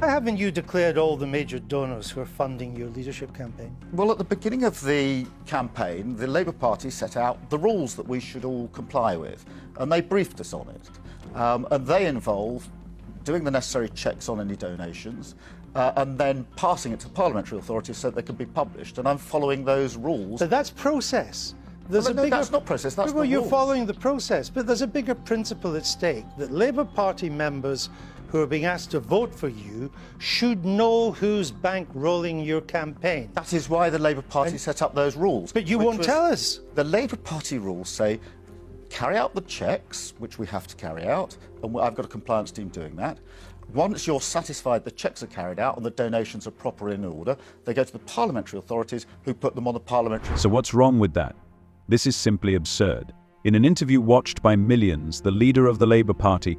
Why haven't you declared all the major donors who are funding your leadership campaign? Well, at the beginning of the campaign, the Labour Party set out the rules that we should all comply with, and they briefed us on it. And they involve doing the necessary checks on any donations, and then passing it to the parliamentary authorities so that they can be published. And I'm following those rules. But that's process. That's not process, that's the Well, you're rules. following the process, but there's a bigger principle at stake, that Labour Party members who are being asked to vote for you should know who's bankrolling your campaign. That is why the Labour Party set up those rules. But you won't tell us. The Labour Party rules say, carry out the checks, which we have to carry out, and I've got a compliance team doing that. Once you're satisfied the checks are carried out and the donations are proper in order, they go to the parliamentary authorities who put them on the parliamentary... So what's wrong with that? This is simply absurd. In an interview watched by millions, the leader of the Labour Party,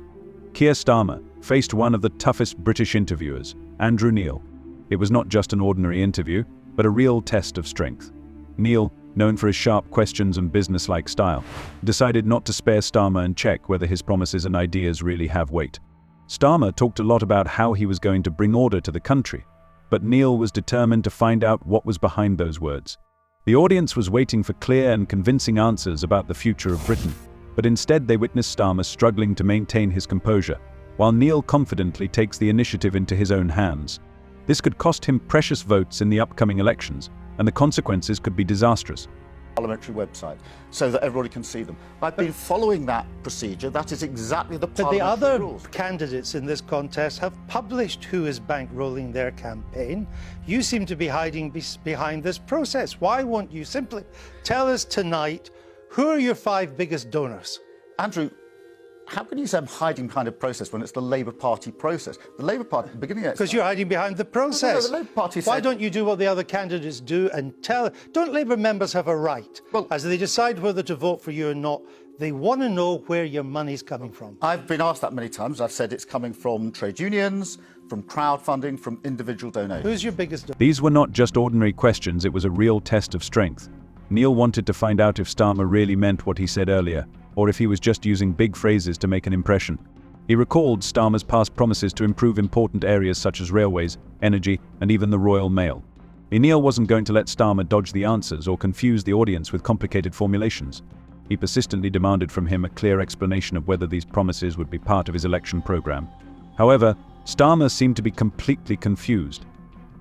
Keir Starmer, faced one of the toughest British interviewers, Andrew Neil. It was not just an ordinary interview, but a real test of strength. Neil, known for his sharp questions and business-like style, decided not to spare Starmer and check whether his promises and ideas really have weight. Starmer talked a lot about how he was going to bring order to the country, but Neil was determined to find out what was behind those words. The audience was waiting for clear and convincing answers about the future of Britain, but instead they witnessed Starmer struggling to maintain his composure, while Neil confidently takes the initiative into his own hands. This could cost him precious votes in the upcoming elections, and the consequences could be disastrous. Parliamentary website, so that everybody can see them. I've been following that procedure. That is exactly the parliamentary rules. But the other candidates in this contest have published who is bankrolling their campaign. You seem to be hiding behind this process. Why won't you simply tell us tonight who are your 5 biggest donors? Andrew, how can you say I'm hiding behind a process when it's the Labour Party process? The Labour Party, at the beginning of Because you're hiding behind the process. No, the Labour Party Why said... don't you do what the other candidates do and tell... Don't Labour members have a right, as they decide whether to vote for you or not, they want to know where your money's coming from? I've been asked that many times. I've said it's coming from trade unions, from crowdfunding, from individual donations. Who's your biggest donor? These were not just ordinary questions, it was a real test of strength. Neil wanted to find out if Starmer really meant what he said earlier, or if he was just using big phrases to make an impression. He recalled Starmer's past promises to improve important areas such as railways, energy, and even the Royal Mail. Neil wasn't going to let Starmer dodge the answers or confuse the audience with complicated formulations. He persistently demanded from him a clear explanation of whether these promises would be part of his election program. However, Starmer seemed to be completely confused.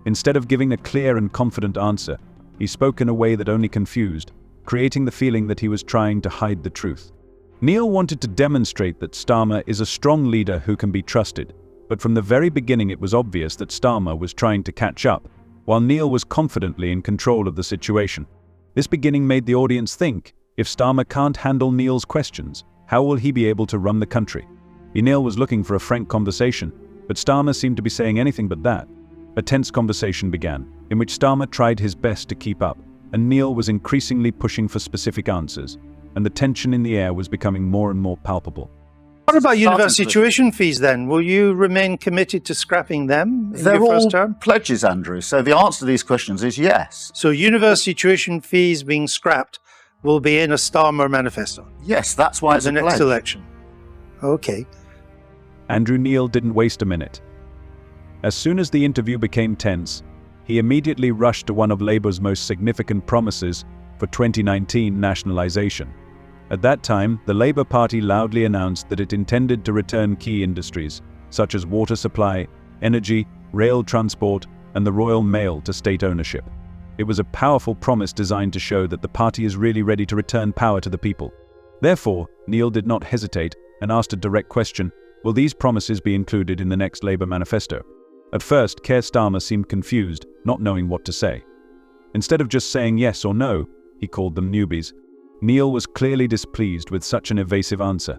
Instead of giving a clear and confident answer, he spoke in a way that only confused, creating the feeling that he was trying to hide the truth. Neil wanted to demonstrate that Starmer is a strong leader who can be trusted, but from the very beginning it was obvious that Starmer was trying to catch up, while Neil was confidently in control of the situation. This beginning made the audience think, if Starmer can't handle Neil's questions, how will he be able to run the country? Neil was looking for a frank conversation, but Starmer seemed to be saying anything but that. A tense conversation began, in which Starmer tried his best to keep up, and Neil was increasingly pushing for specific answers, and the tension in the air was becoming more and more palpable. What about university tuition fees then? Will you remain committed to scrapping them in your first term? Pledges, Andrew, so the answer to these questions is yes. So university tuition fees being scrapped will be in a Starmer manifesto? Yes, that's why it's the a next pledge. election. Okay. Andrew Neil didn't waste a minute. As soon as the interview became tense, he immediately rushed to one of Labour's most significant promises for 2019 nationalisation. At that time, the Labour Party loudly announced that it intended to return key industries, such as water supply, energy, rail transport, and the Royal Mail to state ownership. It was a powerful promise designed to show that the party is really ready to return power to the people. Therefore, Neil did not hesitate and asked a direct question: will these promises be included in the next Labour manifesto? At first, Keir Starmer seemed confused, not knowing what to say. Instead of just saying yes or no, he called them newbies. Neil was clearly displeased with such an evasive answer.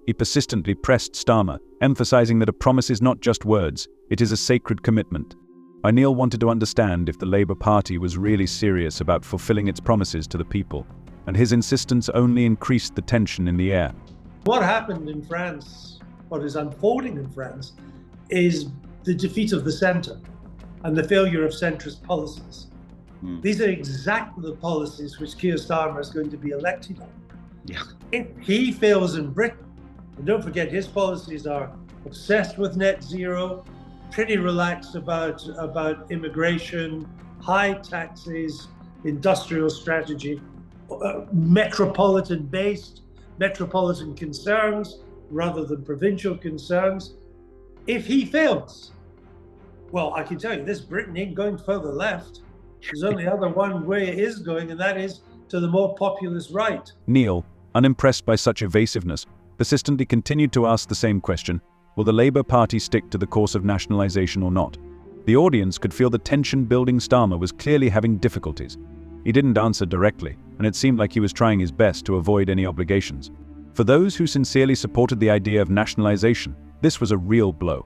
He persistently pressed Starmer, emphasizing that a promise is not just words, it is a sacred commitment. Neil wanted to understand if the Labour Party was really serious about fulfilling its promises to the people, and his insistence only increased the tension in the air. What happened in France, what is unfolding in France, is the defeat of the centre and the failure of centrist policies. These are exactly the policies which Keir Starmer is going to be elected on. Yeah. If he fails in Britain, and don't forget his policies are obsessed with net zero, pretty relaxed about immigration, high taxes, industrial strategy, metropolitan-based, metropolitan concerns rather than provincial concerns. If he fails, well, I can tell you this, Britain ain't going further left. There's only other one way it is going, and that is to the more populist right. Neil, unimpressed by such evasiveness, persistently continued to ask the same question: will the Labour Party stick to the course of nationalisation or not? The audience could feel the tension building. Starmer was clearly having difficulties. He didn't answer directly, and it seemed like he was trying his best to avoid any obligations. For those who sincerely supported the idea of nationalisation, this was a real blow.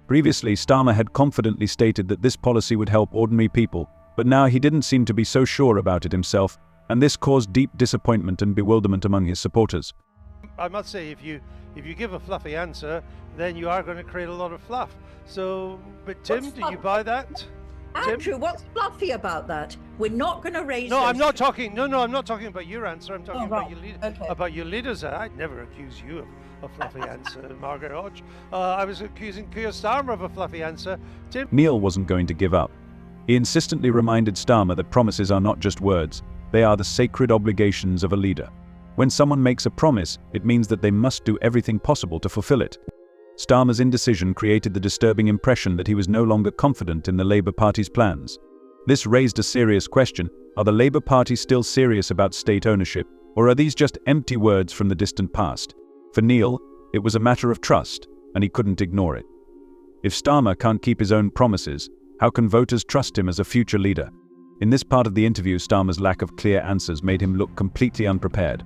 Previously, Starmer had confidently stated that this policy would help ordinary people, but now he didn't seem to be so sure about it himself, and this caused deep disappointment and bewilderment among his supporters. I must say, if you give a fluffy answer, then you are going to create a lot of fluff. So, but Tim, do you buy that? Andrew, what's fluffy about that? We're not going to raise. No, I'm not talking. No, I'm not talking about your answer. I'm talking about right. your leader. Okay. About your leaders. I'd never accuse you of a fluffy answer, Margaret Hodge. I was accusing Keir Starmer of a fluffy answer. Tim. Neil wasn't going to give up. He insistently reminded Starmer that promises are not just words; they are the sacred obligations of a leader. When someone makes a promise, it means that they must do everything possible to fulfill it. Starmer's indecision created the disturbing impression that he was no longer confident in the Labour Party's plans. This raised a serious question: are the Labour Party still serious about state ownership, or are these just empty words from the distant past? For Neil, it was a matter of trust, and he couldn't ignore it. If Starmer can't keep his own promises, how can voters trust him as a future leader? In this part of the interview, Starmer's lack of clear answers made him look completely unprepared.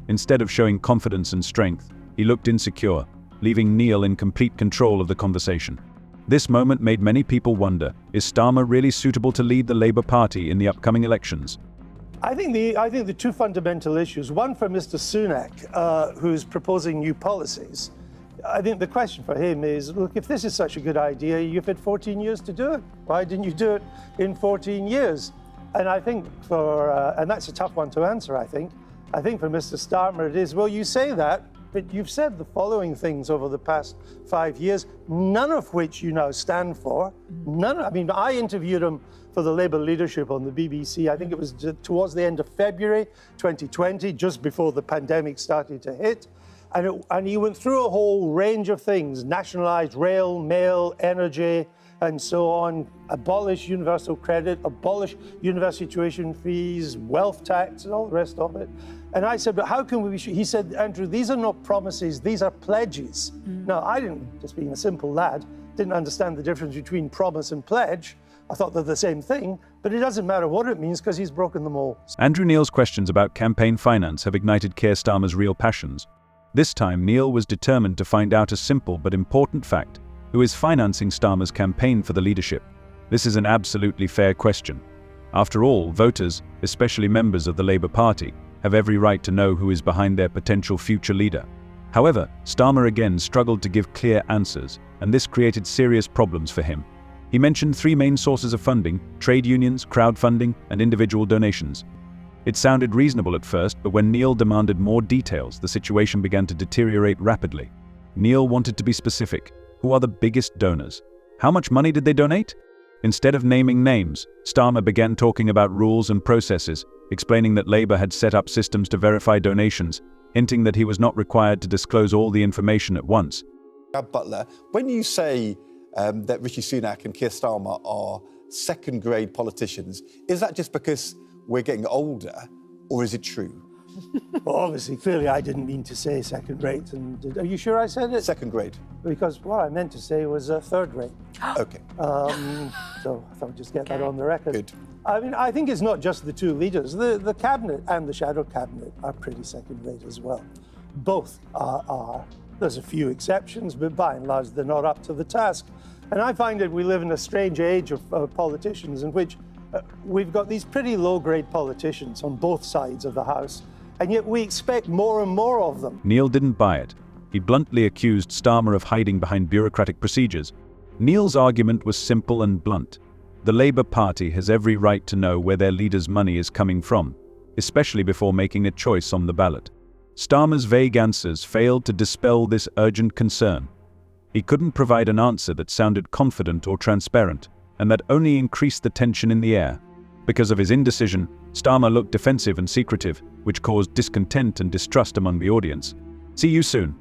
Instead of showing confidence and strength, he looked insecure, leaving Neil in complete control of the conversation. This moment made many people wonder, is Starmer really suitable to lead the Labour Party in the upcoming elections? I think the two fundamental issues, one for Mr. Sunak, who's proposing new policies. I think the question for him is, look, if this is such a good idea, you've had 14 years to do it. Why didn't you do it in 14 years? And I think and that's a tough one to answer, I think. I think for Mr. Starmer it is, well, you say that, but you've said the following things over the past 5 years, none of which you now stand for. I interviewed him for the Labour leadership on the BBC. I think it was towards the end of February 2020, just before the pandemic started to hit. And he went through a whole range of things: nationalised rail, mail, energy, and so on, abolish universal credit, abolish university tuition fees, wealth tax, and all the rest of it. And I said, but how can we? He said, Andrew, these are not promises, these are pledges. Now, I didn't, just being a simple lad, didn't understand the difference between promise and pledge. I thought they're the same thing, but it doesn't matter what it means because he's broken them all. Andrew Neil's questions about campaign finance have ignited Keir Starmer's real passions. This time, Neil was determined to find out a simple but important fact: who is financing Starmer's campaign for the leadership? This is an absolutely fair question. After all, voters, especially members of the Labour Party, have every right to know who is behind their potential future leader. However, Starmer again struggled to give clear answers, and this created serious problems for him. He mentioned three main sources of funding: trade unions, crowdfunding, and individual donations. It sounded reasonable at first, but when Neil demanded more details, the situation began to deteriorate rapidly. Neil wanted to be specific. Who are the biggest donors? How much money did they donate? Instead of naming names, Starmer began talking about rules and processes, explaining that Labour had set up systems to verify donations, hinting that he was not required to disclose all the information at once. Butler, when you say that Rishi Sunak and Keir Starmer are second-grade politicians, is that just because we're getting older, or is it true? Well, obviously, clearly I didn't mean to say second rate. And are you sure I said it? Second grade. Because what I meant to say was third rate. Okay. So I thought I'd just get that on the record. Good. I mean, I think it's not just the two leaders. The cabinet and the shadow cabinet are pretty second rate as well. Both are. There's a few exceptions, but by and large, they're not up to the task. And I find that we live in a strange age of politicians in which we've got these pretty low-grade politicians on both sides of the House, and yet we expect more and more of them. Neil didn't buy it. He bluntly accused Starmer of hiding behind bureaucratic procedures. Neil's argument was simple and blunt. The Labour Party has every right to know where their leader's money is coming from, especially before making a choice on the ballot. Starmer's vague answers failed to dispel this urgent concern. He couldn't provide an answer that sounded confident or transparent, and that only increased the tension in the air. Because of his indecision, Starmer looked defensive and secretive, which caused discontent and distrust among the audience. See you soon.